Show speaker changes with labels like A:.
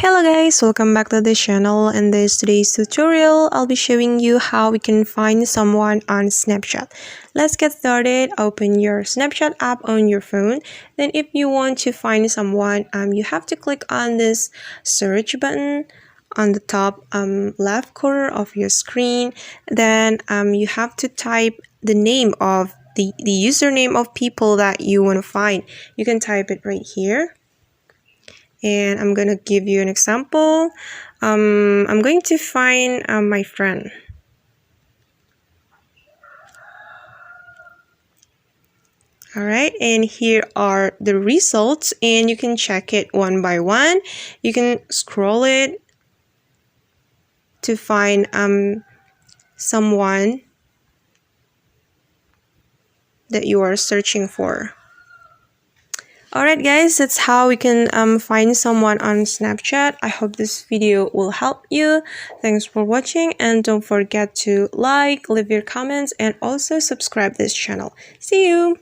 A: Hello guys, welcome back to the channel. In today's tutorial, I'll be showing you how we can find someone on Snapchat. Let's get started. Open your Snapchat app on your phone. Then if you want to find someone, you have to click on this search button on the top left corner of your screen. Then you have to type the name of the username of people that you want to find. You can type it right here. And I'm going to give you an example. I'm going to find my friend. Alright, and here are the results, and you can check it one by one. You can scroll it to find someone that you are searching for. Alright guys, that's how we can find someone on Snapchat. I hope this video will help you. Thanks for watching, and don't forget to like, leave your comments, and also subscribe this channel. See you!